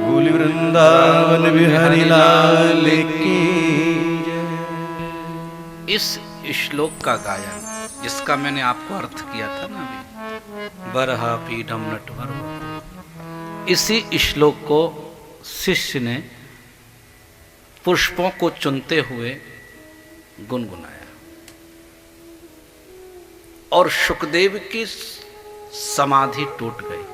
बोल वृंदावन बिहारी लाल की। इस श्लोक का गायन जिसका मैंने आपको अर्थ किया था ना अभी, बरहा पीडम नटवर, इसी श्लोक को शिष्य ने पुष्पों को चुनते हुए गुनगुनाया और सुखदेव की समाधि टूट गई।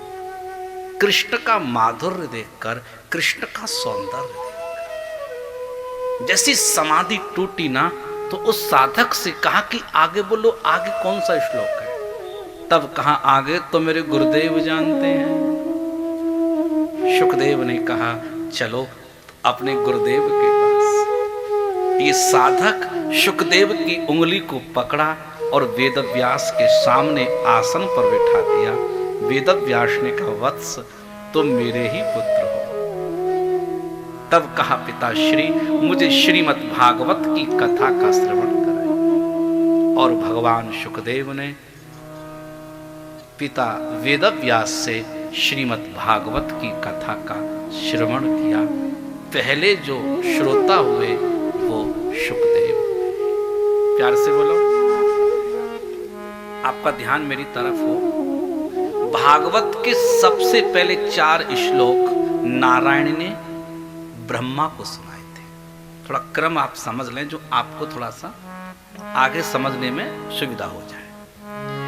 कृष्ण का माधुर्य देखकर, कृष्ण का सौंदर्य देखकर जैसी समाधि टूटी ना, तो उस साधक से कहा कि आगे बोलो, आगे कौन सा श्लोक है? तब कहा आगे तो मेरे गुरुदेव जानते हैं। सुखदेव ने कहा चलो अपने गुरुदेव के पास। ये साधक सुखदेव की उंगली को पकड़ा और वेदव्यास के सामने आसन पर बैठा दिया। वेदव्यास ने कहा वत्स, तुम मेरे ही पुत्र हो। तब कहा पिताश्री, मुझे श्रीमद् भागवत की कथा का श्रवण कराएं। और भगवान सुखदेव ने पिता वेदव्यास से श्रीमद् भागवत की कथा का श्रवण किया। पहले जो श्रोता हुए वो सुखदेव। प्यार से बोलो, आपका ध्यान मेरी तरफ हो। भागवत के सबसे पहले 4 श्लोक नारायण ने ब्रह्मा को सुनाए थे। थोड़ा क्रम आप समझ लें, जो आपको थोड़ा सा आगे समझने में सुविधा हो जाए।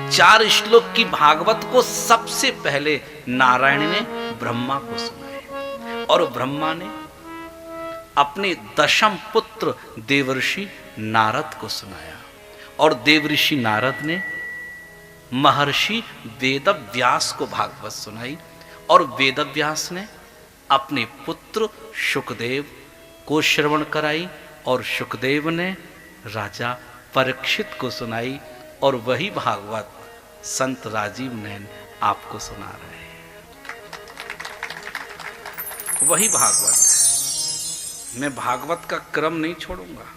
4 श्लोक की भागवत को सबसे पहले नारायण ने ब्रह्मा को सुनाए और ब्रह्मा ने अपने दशम पुत्र देवर्षि नारद को सुनाया और देवर्षि नारद ने महर्षि वेदव्यास को भागवत सुनाई और वेदव्यास ने अपने पुत्र सुखदेव को श्रवण कराई और सुखदेव ने राजा परीक्षित को सुनाई। और वही भागवत संत राजीव नैन आपको सुना रहे हैं। वही भागवत है। मैं भागवत का क्रम नहीं छोड़ूंगा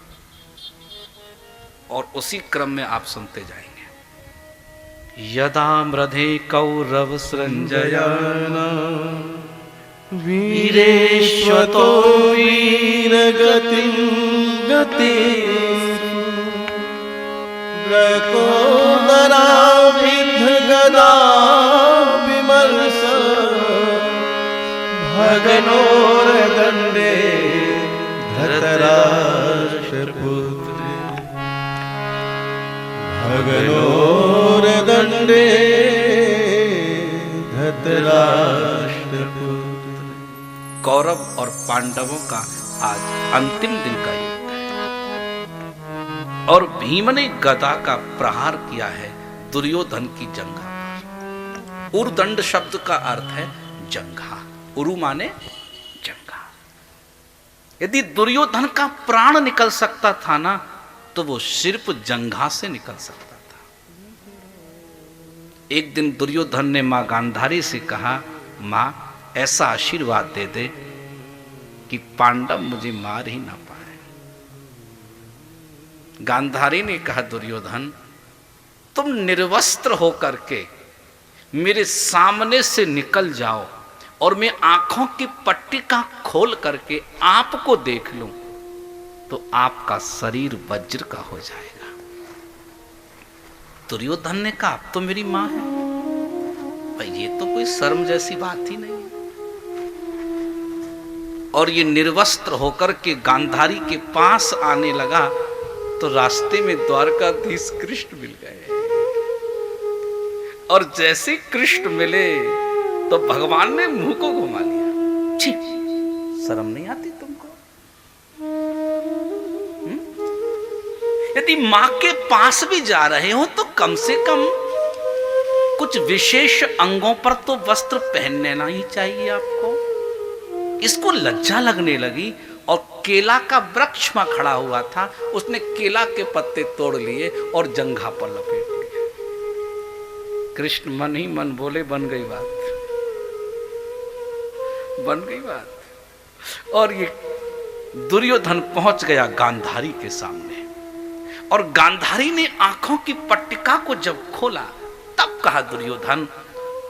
और उसी क्रम में आप सुनते जाएंगे। यदा मृधे कौरव सृंजयाना वीरेश्वतो वीरगतिं गति ब्रकोदराभिध गदा विमर्श भगनोर्दण्डे धृतराष्ट्रपुत्र भगनोर्दण्डे धृतराष्ट्रपुत्र। कौरव और पांडवों का आज अंतिम दिन का युद्ध है और भीम ने गदा का प्रहार किया है दुर्योधन की जंघा पर। उर्दंड शब्द का अर्थ है जंघा। उरु माने जंघा। यदि दुर्योधन का प्राण निकल सकता था ना, तो वो सिर्फ जंघा से निकल सकता था। एक दिन दुर्योधन ने मां गांधारी से कहा, मां ऐसा आशीर्वाद दे दे कि पांडव मुझे मार ही ना पाए। गांधारी ने कहा, दुर्योधन तुम निर्वस्त्र होकर के मेरे सामने से निकल जाओ और मैं आंखों की पट्टिका खोल करके आपको देख लूं तो आपका शरीर वज्र का हो जाएगा। दुर्योधन ने कहा, अब तो मेरी मां है भाई, ये तो कोई शर्म जैसी बात ही नहीं है। और ये निर्वस्त्र होकर के गांधारी के पास आने लगा तो रास्ते में द्वारकाधीश कृष्ण मिल गए और जैसे कृष्ण मिले तो भगवान ने मुंह को घुमा लिया। छी, शर्म नहीं आती तुमको? यदि मां के पास भी जा रहे हो तो कम से कम कुछ विशेष अंगों पर तो वस्त्र पहनना ही चाहिए आपको। इसको लज्जा लगने लगी और केला का वृक्ष में खड़ा हुआ था, उसने केला के पत्ते तोड़ लिए और जंघा पर लपेट लिया। कृष्ण मन ही मन बोले, बन गई बात, बन गई बात। और ये दुर्योधन पहुंच गया गांधारी के सामने और गांधारी ने आंखों की पट्टिका को जब खोला तब कहा, दुर्योधन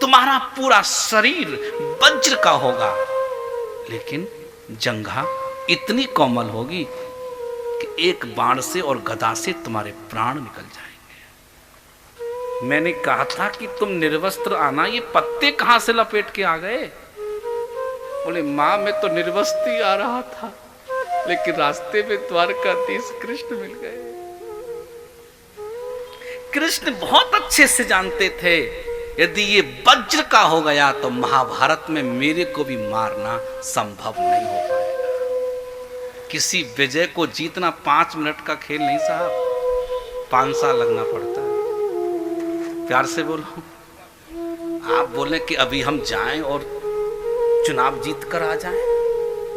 तुम्हारा पूरा शरीर वज्र का होगा लेकिन जंघा इतनी कोमल होगी कि एक बाण से और गदा से तुम्हारे प्राण निकल जाएंगे। मैंने कहा था कि तुम निर्वस्त्र आना, ये पत्ते कहां से लपेट के आ गए? बोले मां मैं तो निर्वस्त्र ही आ रहा था, लेकिन रास्ते में द्वारकाधीश कृष्ण मिल गए। कृष्ण बहुत अच्छे से जानते थे यदि ये वज्र का हो गया तो महाभारत में मेरे को भी मारना संभव नहीं हो पाएगा। किसी विजय को जीतना 5 मिनट का खेल नहीं साहब, 5 साल लगना पड़ता है। प्यार से बोलो। आप बोले कि अभी हम जाएं और चुनाव जीत कर आ जाएं,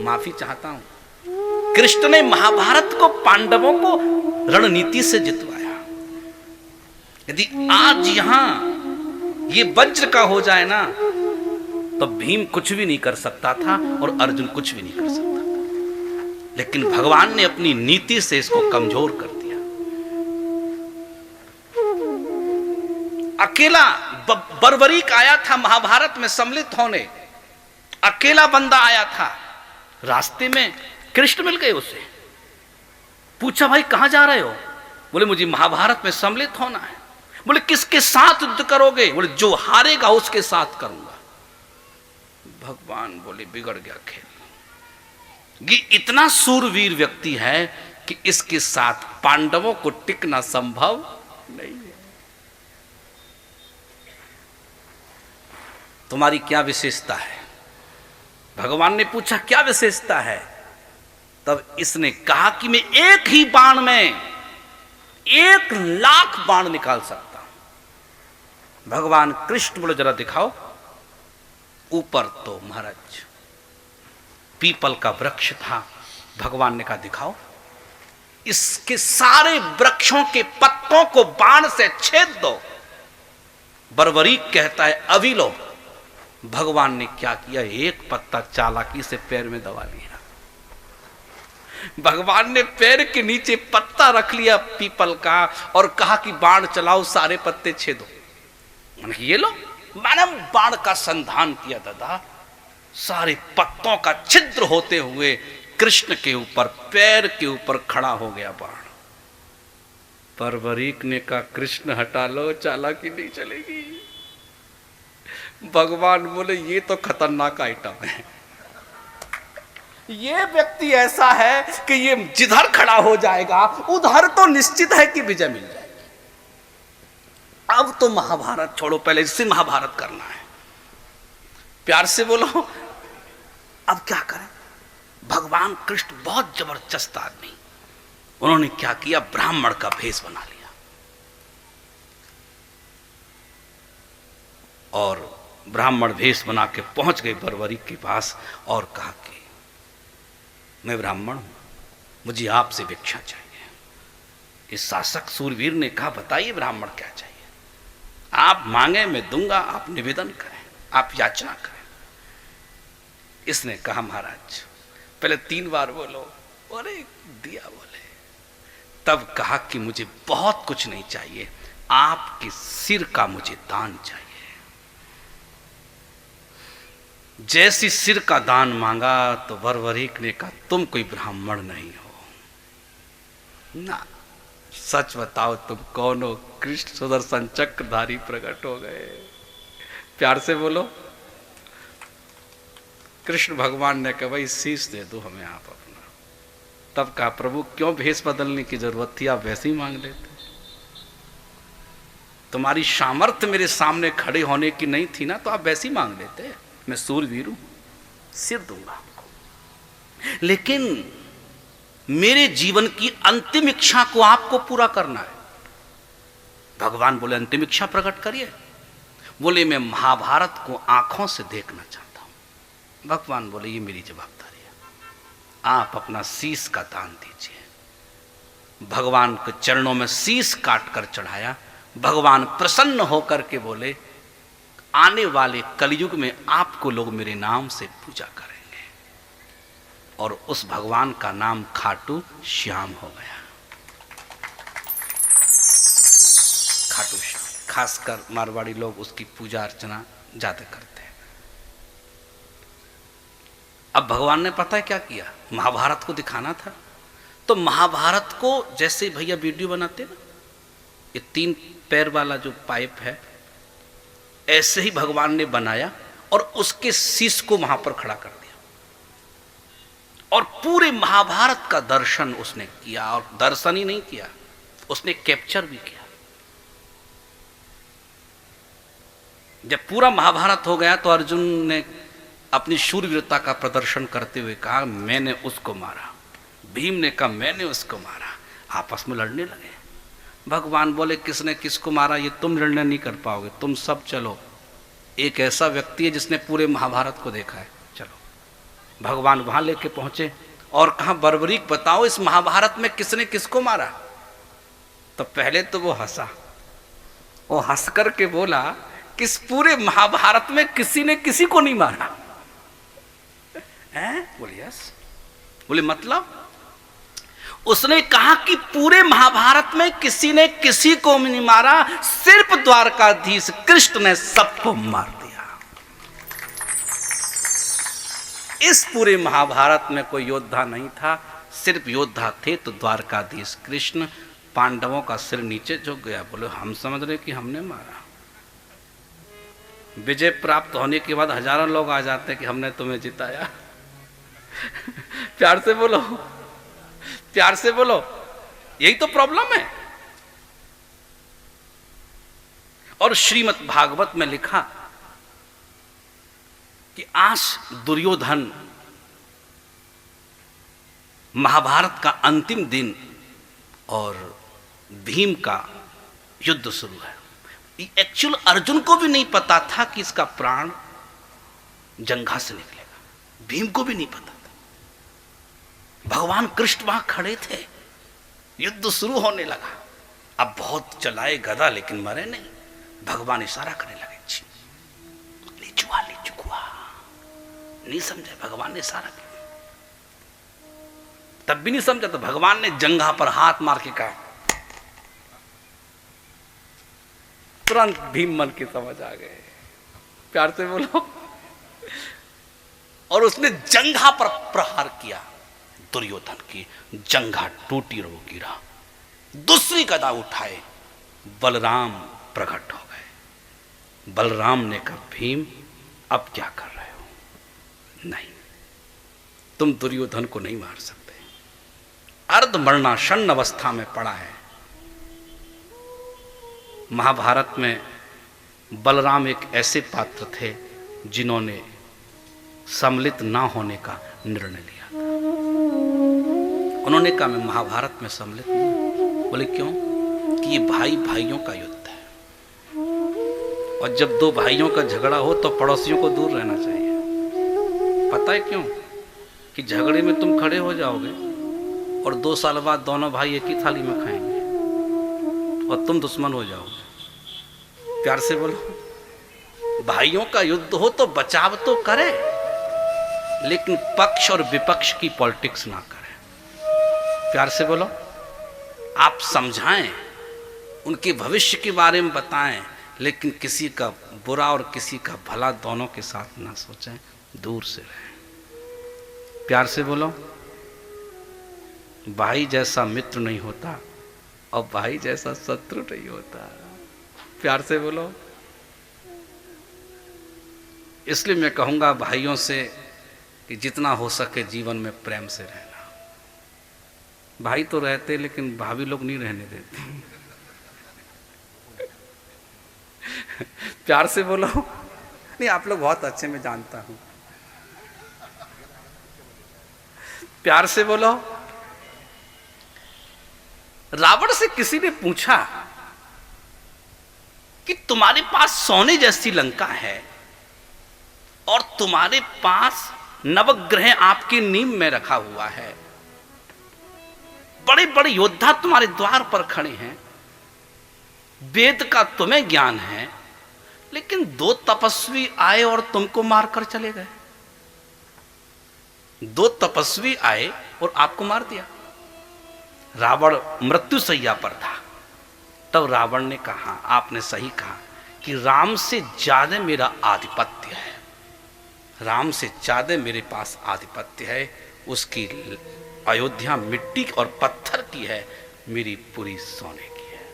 माफी चाहता हूं। कृष्ण ने महाभारत को पांडवों को रणनीति से जितवाया। यदि आज यहां ये वज्र का हो जाए ना तो भीम कुछ भी नहीं कर सकता था और अर्जुन कुछ भी नहीं कर सकता था, लेकिन भगवान ने अपनी नीति से इसको कमजोर कर दिया। अकेला बर्बरीक आया था महाभारत में सम्मिलित होने, अकेला बंदा आया था। रास्ते में कृष्ण मिल गए उसे, पूछा भाई कहां जा रहे हो? बोले मुझे महाभारत में सम्मिलित होना है। बोले किसके साथ युद्ध करोगे? बोले जो हारेगा उसके साथ करूंगा। भगवान बोले बिगड़ गया खेल। ये इतना सूरवीर व्यक्ति है कि इसके साथ पांडवों को टिकना संभव नहीं है। तुम्हारी क्या विशेषता है? भगवान ने पूछा क्या विशेषता है? तब इसने कहा कि मैं एक ही बाण में 1,00,000 बाण निकाल सकता हूं। भगवान कृष्ण बोले जरा दिखाओ। ऊपर तो महाराज पीपल का वृक्ष था। भगवान ने कहा दिखाओ। इसके सारे वृक्षों के पत्तों को बाण से छेद दो। बर्बरीक कहता है अभी लो। भगवान ने क्या किया? एक पत्ता चालाकी से पैर में दबा लिया। भगवान ने पैर के नीचे पत्ता रख लिया पीपल का और कहा कि बाण चलाओ, सारे पत्ते छेदो। ये लो, मैंने बाण का संधान किया दादा। सारे पत्तों का छिद्र होते हुए कृष्ण के ऊपर, पैर के ऊपर खड़ा हो गया बाण। बर्बरीक ने कहा कृष्ण हटा लो, चालाकी नहीं चलेगी। भगवान बोले ये तो खतरनाक आइटम है। ये व्यक्ति ऐसा है कि ये जिधर खड़ा हो जाएगा उधर तो निश्चित है कि विजय मिल जाएगी। अब तो महाभारत छोड़ो, पहले इससे महाभारत करना है। प्यार से बोलो। अब क्या करें? भगवान कृष्ण बहुत जबरदस्त आदमी, उन्होंने क्या किया? ब्राह्मण का भेष बना लिया और ब्राह्मण भेष बना के पहुंच गए बर्बरीक के पास और कहा कि मैं ब्राह्मण हूं, मुझे आपसे भिक्षा चाहिए। इस शासक सूरवीर ने कहा बताइए ब्राह्मण क्या चाहिए? आप मांगे मैं दूंगा, आप निवेदन करें, आप याचना करें। इसने कहा महाराज पहले 3 बार बोलो। अरे दिया बोले। तब कहा कि मुझे बहुत कुछ नहीं चाहिए, आपके सिर का मुझे दान चाहिए। जैसी सिर का दान मांगा तो बर्बरीक ने कहा तुम कोई ब्राह्मण नहीं हो ना, सच बताओ तुम कौन हो? कृष्ण सुदर्शन चक्रधारी प्रकट हो गए। प्यार से बोलो। कृष्ण भगवान ने कहा भाई शीश दे दो हमें आप अपना। तब कहा प्रभु क्यों भेष बदलने की जरूरत थी, आप वैसे ही मांग लेते। तुम्हारी सामर्थ्य मेरे सामने खड़े होने की नहीं थी ना, तो आप वैसे ही मांग लेते। मैं सूरवीर हूं, सिर दूंगा आपको, लेकिन मेरे जीवन की अंतिम इच्छा को आपको पूरा करना है। भगवान बोले अंतिम इच्छा प्रकट करिए। बोले मैं महाभारत को आंखों से देखना चाहता हूं। भगवान बोले ये मेरी जवाबदारी है, आप अपना शीश का दान दीजिए। भगवान के चरणों में शीश काट कर चढ़ाया। भगवान प्रसन्न होकर के बोले आने वाले कलयुग में आपको लोग मेरे नाम से पूजा करेंगे। और उस भगवान का नाम खाटू श्याम हो गया। खाटू श्याम, खासकर मारवाड़ी लोग उसकी पूजा अर्चना ज्यादा करते हैं। अब भगवान ने पता है क्या किया, महाभारत को दिखाना था, तो महाभारत को जैसे भैया वीडियो बनाते ना, ये 3 पैर वाला जो पाइप है, ऐसे ही भगवान ने बनाया और उसके शीश को वहां पर खड़ा कर दिया और पूरे महाभारत का दर्शन उसने किया। और दर्शन ही नहीं किया, उसने कैप्चर भी किया। जब पूरा महाभारत हो गया तो अर्जुन ने अपनी शूरवीरता का प्रदर्शन करते हुए कहा, मैंने उसको मारा। भीम ने कहा, मैंने उसको मारा। आपस में लड़ने लगे। भगवान बोले, किसने किसको मारा ये तुम निर्णय नहीं कर पाओगे, तुम सब चलो। एक ऐसा व्यक्ति है जिसने पूरे महाभारत को देखा है, चलो। भगवान वहां लेके पहुंचे और कहा, बर्बरीक बताओ इस महाभारत में किसने किसको मारा। तो पहले तो वो हंसा, वो हंस करके बोला कि इस पूरे महाभारत में किसी ने किसी को नहीं मारा। बोले यस। बोले मतलब? उसने कहा कि पूरे महाभारत में किसी ने किसी को नहीं मारा, सिर्फ द्वारकाधीश कृष्ण ने सबको मार दिया। इस पूरे महाभारत में कोई योद्धा नहीं था, सिर्फ योद्धा थे तो द्वारकाधीश कृष्ण। पांडवों का सिर नीचे झुक गया। बोले, हम समझ रहे कि हमने मारा। विजय प्राप्त होने के बाद हजारों लोग आ जाते कि हमने तुम्हें जिताया। प्यार से बोलो, प्यार से बोलो, यही तो प्रॉब्लम है। और श्रीमद् भागवत में लिखा कि आज दुर्योधन, महाभारत का अंतिम दिन और भीम का युद्ध शुरू है। एक्चुअल अर्जुन को भी नहीं पता था कि इसका प्राण जंघा से निकलेगा, भीम को भी नहीं पता था। भगवान कृष्ण वहां खड़े थे, युद्ध शुरू होने लगा। अब बहुत चलाए गदा लेकिन मरे नहीं। भगवान इशारा करने लगे, लिचुआ लिचुआ, नहीं समझे। भगवान ने इशारा किया, तब भी नहीं समझा। तो भगवान ने जंघा पर हाथ मार के कहा, तुरंत भीम मन की समझ आ गए। प्यार से बोलो। और उसने जंघा पर प्रहार किया। दुर्योधन की जंघा टूटी और वो गिरा। दूसरी गदा उठाए, बलराम प्रकट हो गए। बलराम ने कहा, भीम अब क्या कर रहे हो? नहीं, तुम दुर्योधन को नहीं मार सकते, अर्ध मरणासन अवस्था में पड़ा है। महाभारत में बलराम एक ऐसे पात्र थे जिन्होंने सम्मिलित ना होने का निर्णय लिया था। उन्होंने कहा, मैं महाभारत में सम्मिलित नहीं हूं। बोले क्यों? कि ये भाई भाइयों का युद्ध है, और जब 2 भाइयों का झगड़ा हो तो पड़ोसियों को दूर रहना चाहिए। पता है क्यों? कि झगड़े में तुम खड़े हो जाओगे और 2 साल बाद दोनों भाई एक ही थाली में खाएंगे और तुम दुश्मन हो जाओगे। प्यार से बोलो। भाइयों का युद्ध हो तो बचाव तो करे, लेकिन पक्ष और विपक्ष की पॉलिटिक्स ना करें। प्यार से बोलो। आप समझाएं, उनके भविष्य के बारे में बताएं, लेकिन किसी का बुरा और किसी का भला दोनों के साथ ना सोचें, दूर से रहें। प्यार से बोलो। भाई जैसा मित्र नहीं होता और भाई जैसा शत्रु नहीं होता। प्यार से बोलो। इसलिए मैं कहूंगा भाइयों से कि जितना हो सके जीवन में प्रेम से रहना। भाई तो रहते लेकिन भाभी लोग नहीं रहने देते। प्यार से बोलो। नहीं, आप लोग बहुत अच्छे, मैं जानता हूं। प्यार से बोलो। रावण से किसी ने पूछा कि तुम्हारे पास सोने जैसी लंका है और तुम्हारे पास नवग्रह आपकी नींव में रखा हुआ है, बड़े बड़े योद्धा तुम्हारे द्वार पर खड़े हैं, वेद का तुम्हें ज्ञान है, लेकिन 2 तपस्वी आए और तुमको मारकर चले गए। 2 तपस्वी आए और आपको मार दिया। रावण मृत्युशैया पर था। तब रावण ने कहा, आपने सही कहा कि राम से ज्यादा मेरा आधिपत्य है, राम से ज्यादा मेरे पास आधिपत्य है। उसकी अयोध्या मिट्टी और पत्थर की है, मेरी पूरी सोने की है।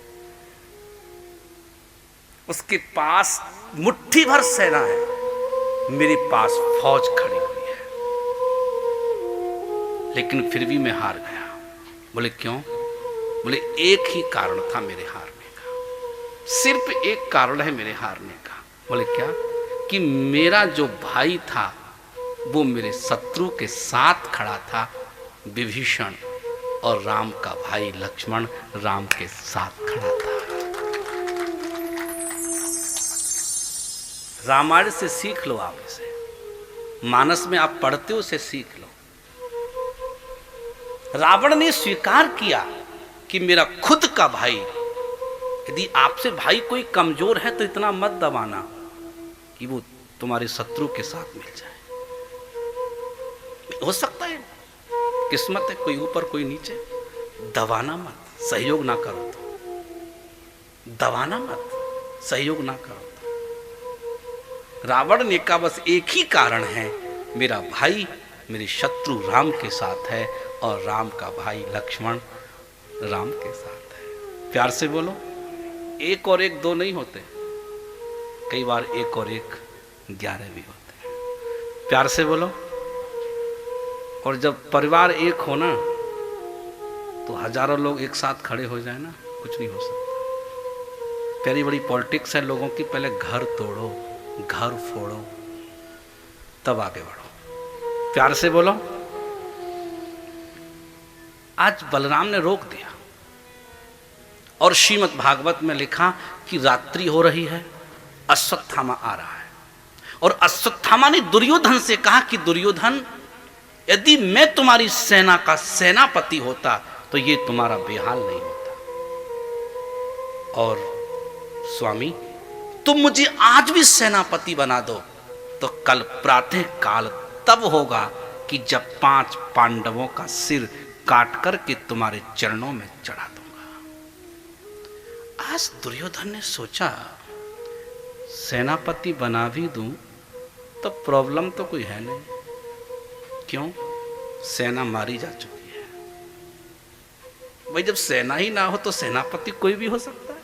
उसके पास मुट्ठी भर सेना है, मेरे पास फौज खड़ी हुई है। लेकिन फिर भी मैं हार गया। बोले क्यों? बोले एक ही कारण था मेरे हारने का, सिर्फ एक कारण है मेरे हारने का। बोले क्या? कि मेरा जो भाई था वो मेरे शत्रु के साथ खड़ा था, विभीषण, और राम का भाई लक्ष्मण राम के साथ खड़ा था। रामायण से सीख लो, आप इसे मानस में आप पढ़ते हो, उसे सीख लो। रावण ने स्वीकार किया कि मेरा खुद का भाई, यदि आपसे भाई कोई कमजोर है तो इतना मत दबाना कि वो तुम्हारे शत्रु के साथ मिल जाए। हो सकता है किस्मत है, कोई ऊपर कोई नीचे, दबाना मत, सहयोग ना करो तो, दबाना मत, सहयोग ना करो तो। रावण ने कहा बस एक ही कारण है, मेरा भाई मेरे शत्रु राम के साथ है और राम का भाई लक्ष्मण राम के साथ है। प्यार से बोलो, एक और एक दो नहीं होते, कई बार एक और एक 11 भी होते हैं। प्यार से बोलो। और जब परिवार एक हो ना, तो हजारों लोग एक साथ खड़े हो जाए ना, कुछ नहीं हो सकता। प्यारी बड़ी पॉलिटिक्स है लोगों की, पहले घर तोड़ो, घर फोड़ो, तब आगे बढ़ो। प्यार से बोलो। आज बलराम ने रोक दिया और श्रीमद् भागवत में लिखा कि रात्रि हो रही है, अश्वत्थामा आ रहा है। और अश्वत्थामा ने दुर्योधन से कहा कि दुर्योधन, यदि मैं तुम्हारी सेना का सेनापति होता तो ये तुम्हारा बेहाल नहीं होता। और स्वामी, तुम मुझे आज भी सेनापति बना दो तो कल प्रातः काल तब होगा कि जब 5 पांडवों का सिर काट करके तुम्हारे चरणों में चढ़ा दूंगा। आज दुर्योधन ने सोचा सेनापति बना भी दूं तो प्रॉब्लम तो कोई है नहीं। क्यों? सेना मारी जा चुकी है। भाई जब सेना ही ना हो तो सेनापति कोई भी हो सकता है।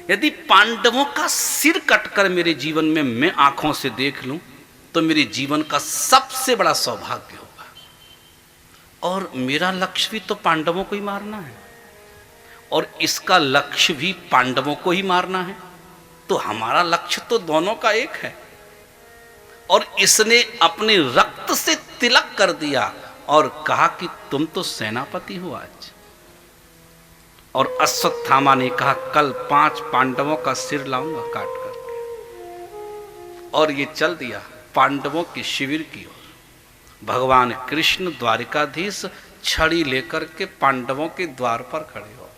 यदि पांडवों का सिर कटकर मेरे जीवन में मैं आंखों से देख लूं तो मेरे जीवन का सबसे बड़ा सौभाग्य होगा। और मेरा लक्ष्य भी तो पांडवों को ही मारना है, और इसका लक्ष्य भी पांडवों को ही मारना है। तो हमारा लक्ष्य तो दोनों का एक है। और इसने अपने रक्त से तिलक कर दिया और कहा कि तुम तो सेनापति हो आज। और अश्वत्थामा ने कहा कल 5 पांडवों का सिर लाऊंगा काट करके। और ये चल दिया पांडवों के शिविर की ओर। भगवान कृष्ण द्वारिकाधीश छड़ी लेकर के पांडवों के द्वार पर खड़े हो।